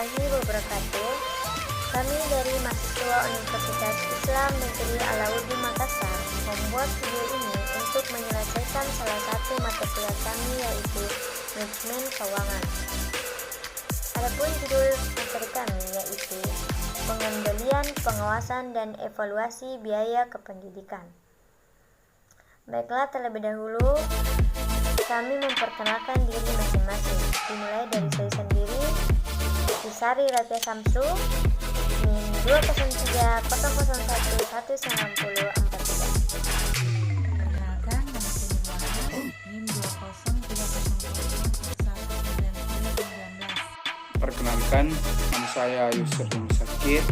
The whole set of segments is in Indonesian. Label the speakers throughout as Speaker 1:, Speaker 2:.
Speaker 1: warahmatullahi wabarakatuh. Kami dari mahasiswa Universitas Islam Negeri Alauddin Makassar membuat video ini untuk menyelesaikan salah satu mata kuliah kami, yaitu Manajemen Keuangan. Adapun judul materi kami yaitu Pengendalian, Pengawasan, dan Evaluasi Biaya Kependidikan. Baiklah, terlebih dahulu kami memperkenalkan diri masing-masing, dimulai dari saya sendiri, Isari Ratia Samsu, NIM 20300119043.
Speaker 2: Perkenalkan, nama saya Nurwana, NIM 20300119019.
Speaker 3: Perkenalkan, nama saya Yusuf Musakir,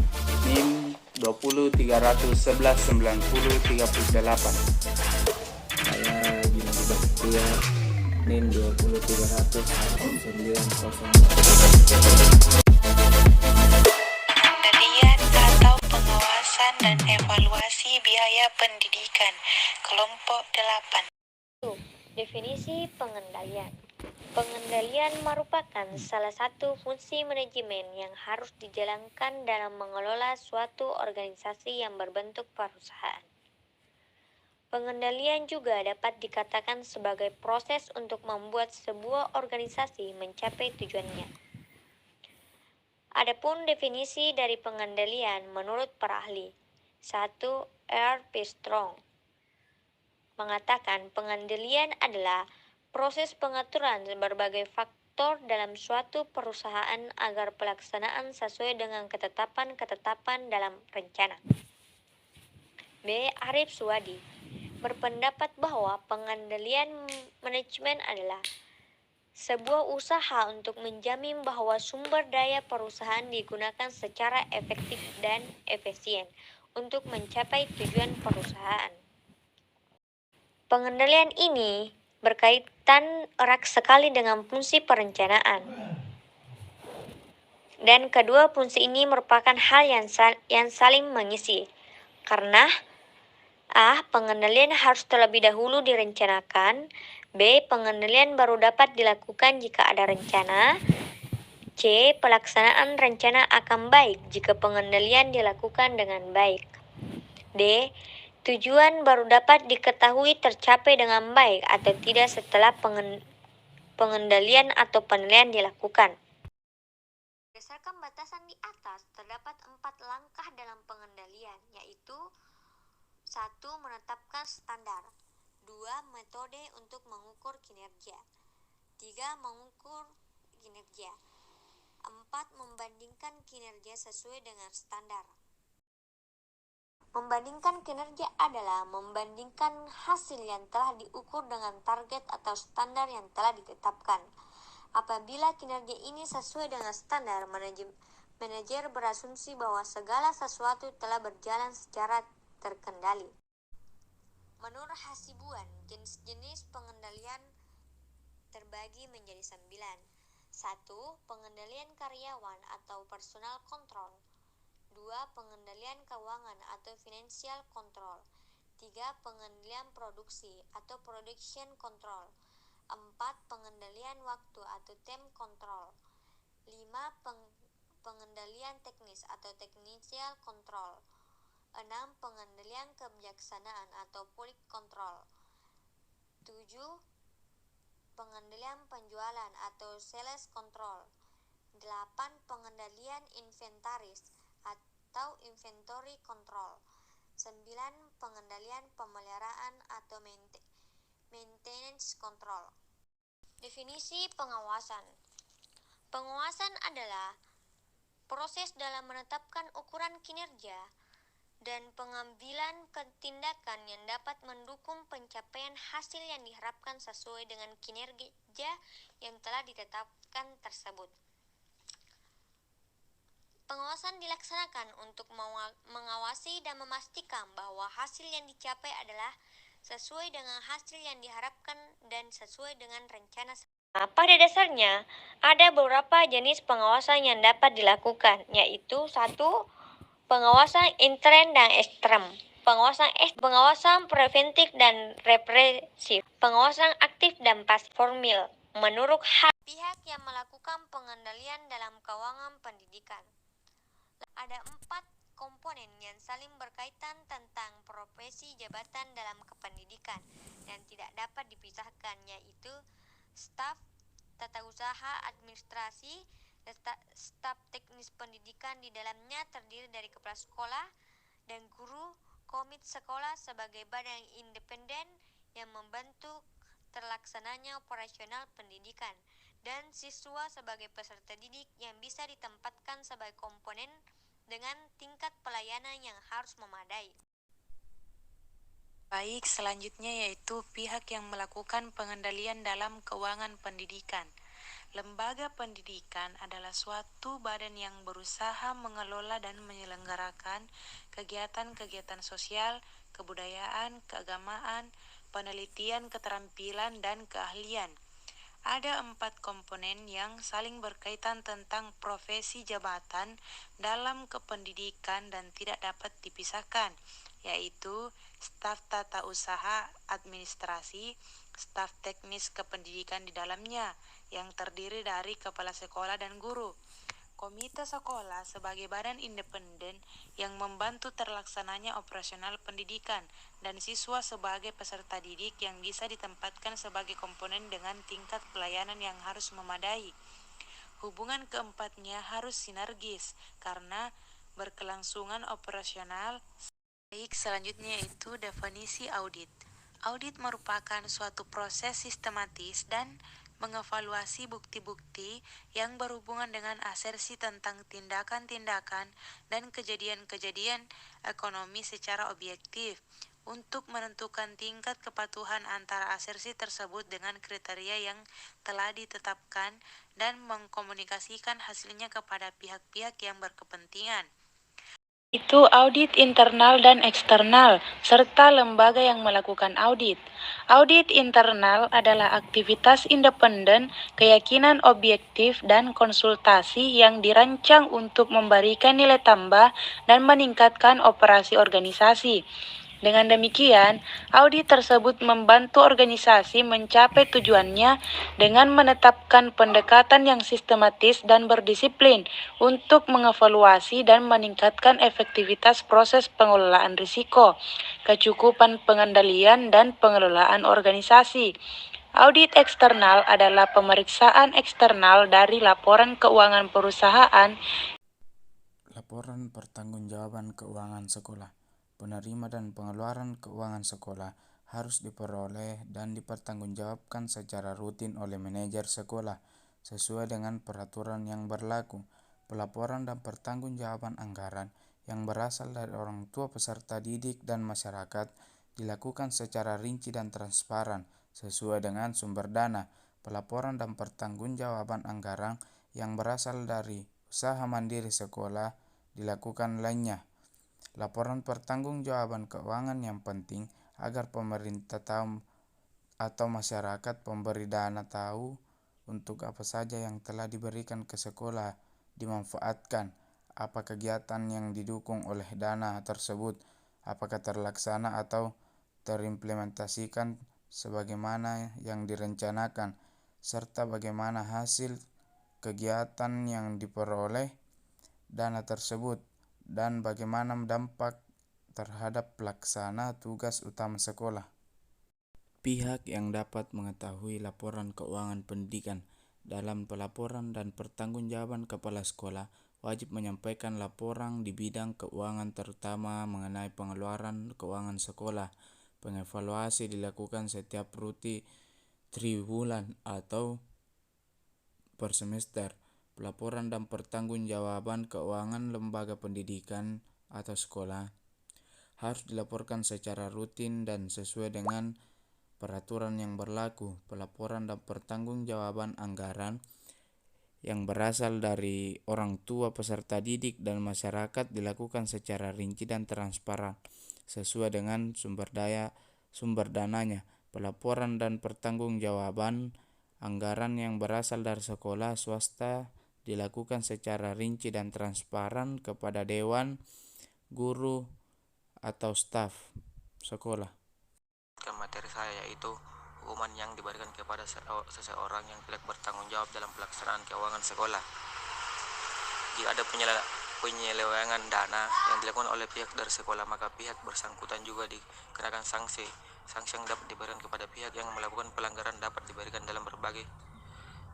Speaker 3: NIM 20311199038.
Speaker 4: Saya Junadi Baktiar, NIM 203001900.
Speaker 5: Pengendalian atau pengawasan dan evaluasi biaya pendidikan, kelompok 8.
Speaker 1: Definisi pengendalian. Pengendalian merupakan salah satu fungsi manajemen yang harus dijalankan dalam mengelola suatu organisasi yang berbentuk perusahaan. Pengendalian juga dapat dikatakan sebagai proses untuk membuat sebuah organisasi mencapai tujuannya. Adapun definisi dari pengendalian menurut para ahli. 1. R. P. Strong mengatakan pengendalian adalah proses pengaturan berbagai faktor dalam suatu perusahaan agar pelaksanaan sesuai dengan ketetapan-ketetapan dalam rencana. B. Arif Suwadi berpendapat bahwa pengendalian manajemen adalah sebuah usaha untuk menjamin bahwa sumber daya perusahaan digunakan secara efektif dan efisien untuk mencapai tujuan perusahaan. Pengendalian ini berkaitan erat sekali dengan fungsi perencanaan. Dan kedua fungsi ini merupakan hal yang saling mengisi. Karena A. Pengendalian harus terlebih dahulu direncanakan. B. Pengendalian baru dapat dilakukan jika ada rencana. C. Pelaksanaan rencana akan baik jika pengendalian dilakukan dengan baik. D. Tujuan baru dapat diketahui tercapai dengan baik atau tidak setelah pengendalian atau penilaian dilakukan. Berdasarkan batasan di atas, terdapat 4 langkah dalam pengendalian, yaitu 1. Menetapkan standar. 2. Metode untuk mengukur kinerja. 3. Mengukur kinerja. 4. Membandingkan kinerja sesuai dengan standar. Membandingkan kinerja adalah membandingkan hasil yang telah diukur dengan target atau standar yang telah ditetapkan. Apabila kinerja ini sesuai dengan standar, manajer berasumsi bahwa segala sesuatu telah berjalan secara terkendali. Menurut Hasibuan, jenis-jenis pengendalian terbagi menjadi 9. 1. Pengendalian karyawan atau personal control. 2. Pengendalian keuangan atau financial control. 3. Pengendalian produksi atau production control. 4. Pengendalian waktu atau time control. 5. Pengendalian teknis atau technical control. 6. Pengendalian kebijaksanaan atau policy control. 7. Pengendalian penjualan atau sales control. 8. Pengendalian inventaris atau inventory control. 9. Pengendalian pemeliharaan atau maintenance control. Definisi pengawasan. Pengawasan adalah proses dalam menetapkan ukuran kinerja dan pengambilan tindakan yang dapat mendukung pencapaian hasil yang diharapkan sesuai dengan kinerja yang telah ditetapkan tersebut. Pengawasan dilaksanakan untuk mengawasi dan memastikan bahwa hasil yang dicapai adalah sesuai dengan hasil yang diharapkan dan sesuai dengan rencana. Pada dasarnya, ada beberapa jenis pengawasan yang dapat dilakukan, yaitu 1. Pengawasan intern dan ekstern. Pengawasan preventif dan represif. Pengawasan aktif dan pasif. Formil. Menurut pihak yang melakukan pengendalian dalam keuangan pendidikan. Ada 4 komponen yang saling berkaitan tentang profesi jabatan dalam kependidikan dan tidak dapat dipisahkan, yaitu staf, tata usaha, administrasi, staf teknis pendidikan. Di dalamnya terdiri dari kepala sekolah dan guru, komite sekolah sebagai badan independen yang membantu terlaksananya operasional pendidikan, dan siswa sebagai peserta didik yang bisa ditempatkan sebagai komponen dengan tingkat pelayanan yang harus memadai.
Speaker 5: Baik, selanjutnya yaitu pihak yang melakukan pengendalian dalam keuangan pendidikan. Lembaga pendidikan adalah suatu badan yang berusaha mengelola dan menyelenggarakan kegiatan-kegiatan sosial, kebudayaan, keagamaan, penelitian, keterampilan, dan keahlian. Ada 4 komponen yang saling berkaitan tentang profesi jabatan dalam kependidikan dan tidak dapat dipisahkan, yaitu staf tata usaha administrasi, staf teknis kependidikan di dalamnya, yang terdiri dari kepala sekolah dan guru. Komite sekolah sebagai badan independen yang membantu terlaksananya operasional pendidikan, dan siswa sebagai peserta didik yang bisa ditempatkan sebagai komponen dengan tingkat pelayanan yang harus memadai. Hubungan keempatnya harus sinergis karena berkelangsungan operasional. Baik, selanjutnya yaitu definisi audit. Audit merupakan suatu proses sistematis dan mengevaluasi bukti-bukti yang berhubungan dengan asersi tentang tindakan-tindakan dan kejadian-kejadian ekonomi secara objektif untuk menentukan tingkat kepatuhan antara asersi tersebut dengan kriteria yang telah ditetapkan dan mengkomunikasikan hasilnya kepada pihak-pihak yang berkepentingan. Itu audit internal dan eksternal, serta lembaga yang melakukan audit. Audit internal adalah aktivitas independen, keyakinan objektif, dan konsultasi yang dirancang untuk memberikan nilai tambah dan meningkatkan operasi organisasi. Dengan demikian, audit tersebut membantu organisasi mencapai tujuannya dengan menetapkan pendekatan yang sistematis dan berdisiplin untuk mengevaluasi dan meningkatkan efektivitas proses pengelolaan risiko, kecukupan pengendalian, dan pengelolaan organisasi. Audit eksternal adalah pemeriksaan eksternal dari laporan keuangan perusahaan.
Speaker 3: Laporan pertanggungjawaban keuangan sekolah. Penerima dan pengeluaran keuangan sekolah harus diperoleh dan dipertanggungjawabkan secara rutin oleh manajer sekolah sesuai dengan peraturan yang berlaku. Pelaporan dan pertanggungjawaban anggaran yang berasal dari orang tua peserta didik dan masyarakat dilakukan secara rinci dan transparan sesuai dengan sumber dana. Pelaporan dan pertanggungjawaban anggaran yang berasal dari usaha mandiri sekolah dilakukan lainnya. Laporan pertanggungjawaban keuangan yang penting agar pemerintah tahu atau masyarakat pemberi dana tahu untuk apa saja yang telah diberikan ke sekolah dimanfaatkan, apa kegiatan yang didukung oleh dana tersebut, apakah terlaksana atau terimplementasikan sebagaimana yang direncanakan, serta bagaimana hasil kegiatan yang diperoleh dana tersebut dan bagaimana dampak terhadap pelaksana tugas utama sekolah. Pihak yang dapat mengetahui laporan keuangan pendidikan dalam pelaporan dan pertanggungjawaban kepala sekolah wajib menyampaikan laporan di bidang keuangan terutama mengenai pengeluaran keuangan sekolah. Pengevaluasi dilakukan setiap triwulan atau per semester. Pelaporan dan pertanggungjawaban keuangan lembaga pendidikan atau sekolah harus dilaporkan secara rutin dan sesuai dengan peraturan yang berlaku. Pelaporan dan pertanggungjawaban anggaran yang berasal dari orang tua peserta didik dan masyarakat dilakukan secara rinci dan transparan sesuai dengan sumber dananya. Pelaporan dan pertanggungjawaban anggaran yang berasal dari sekolah swasta dilakukan secara rinci dan transparan kepada dewan, guru, atau staf sekolah.
Speaker 4: Materi saya yaitu
Speaker 6: hukuman yang diberikan kepada seseorang yang tidak bertanggung jawab dalam pelaksanaan keuangan sekolah. Jika ada penyelewengan dana yang dilakukan oleh pihak dari sekolah, maka pihak bersangkutan juga dikenakan sanksi. Sanksi yang dapat diberikan kepada pihak yang melakukan pelanggaran dapat diberikan dalam berbagai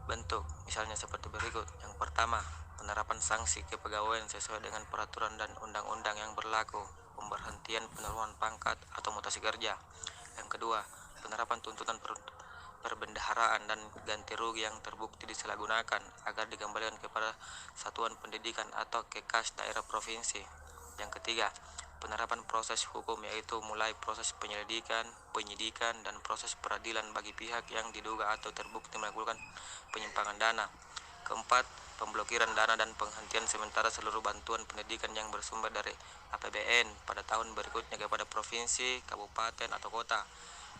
Speaker 6: bentuk, misalnya seperti berikut. Yang pertama, penerapan sanksi kepegawaian sesuai dengan peraturan dan undang-undang yang berlaku, pemberhentian, penurunan pangkat atau mutasi kerja. Yang kedua, penerapan tuntutan perbendaharaan dan ganti rugi yang terbukti disalahgunakan agar dikembalikan kepada satuan pendidikan atau ke kas daerah provinsi. Yang ketiga, penerapan proses hukum, yaitu mulai proses penyelidikan, penyidikan, dan proses peradilan bagi pihak yang diduga atau terbukti melakukan penyimpangan dana. Keempat, pemblokiran dana dan penghentian sementara seluruh bantuan pendidikan yang bersumber dari APBN pada tahun berikutnya kepada provinsi, kabupaten, atau kota,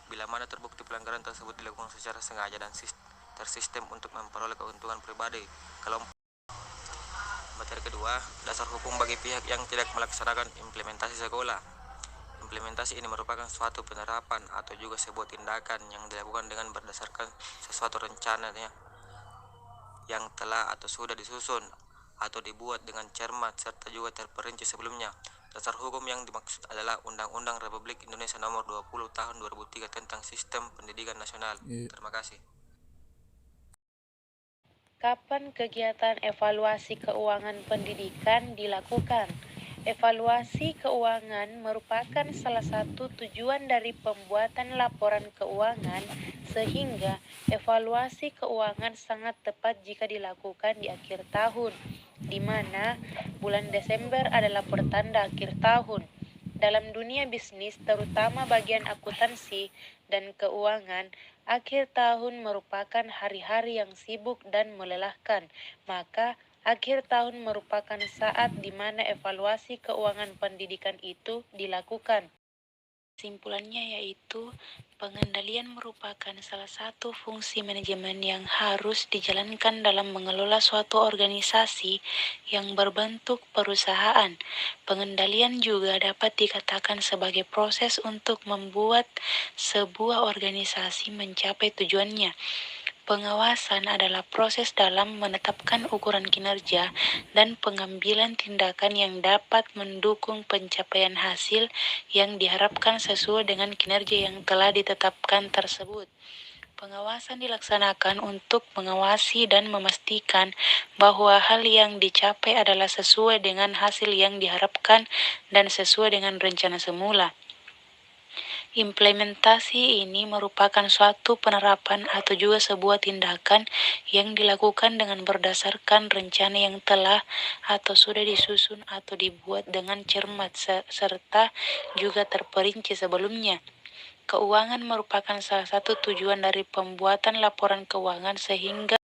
Speaker 6: bila mana terbukti pelanggaran tersebut dilakukan secara sengaja dan tersistem untuk memperoleh keuntungan pribadi. Materi kedua, dasar hukum bagi pihak yang tidak melaksanakan implementasi sekolah. Implementasi ini merupakan suatu penerapan atau juga sebuah tindakan yang dilakukan dengan berdasarkan sesuatu rencananya yang telah atau sudah disusun atau dibuat dengan cermat serta juga terperinci sebelumnya. Dasar hukum yang dimaksud adalah Undang-Undang Republik Indonesia Nomor 20 Tahun 2003 tentang Sistem Pendidikan Nasional. Terima kasih.
Speaker 5: Kapan kegiatan evaluasi keuangan pendidikan dilakukan? Evaluasi keuangan merupakan salah satu tujuan dari pembuatan laporan keuangan, sehingga evaluasi keuangan sangat tepat jika dilakukan di akhir tahun, di mana bulan Desember adalah pertanda akhir tahun. Dalam dunia bisnis, terutama bagian akuntansi dan keuangan, akhir tahun merupakan hari-hari yang sibuk dan melelahkan. Maka, akhir tahun merupakan saat di mana evaluasi keuangan pendidikan itu dilakukan. Kesimpulannya yaitu, pengendalian merupakan salah satu fungsi manajemen yang harus dijalankan dalam mengelola suatu organisasi yang berbentuk perusahaan. Pengendalian juga dapat dikatakan sebagai proses untuk membuat sebuah organisasi mencapai tujuannya. Pengawasan adalah proses dalam menetapkan ukuran kinerja dan pengambilan tindakan yang dapat mendukung pencapaian hasil yang diharapkan sesuai dengan kinerja yang telah ditetapkan tersebut. Pengawasan dilaksanakan untuk mengawasi dan memastikan bahwa hal yang dicapai adalah sesuai dengan hasil yang diharapkan dan sesuai dengan rencana semula. Implementasi ini merupakan suatu penerapan atau juga sebuah tindakan yang dilakukan dengan berdasarkan rencana yang telah atau sudah disusun atau dibuat dengan cermat serta juga terperinci sebelumnya. Keuangan merupakan salah satu tujuan dari pembuatan laporan keuangan, sehingga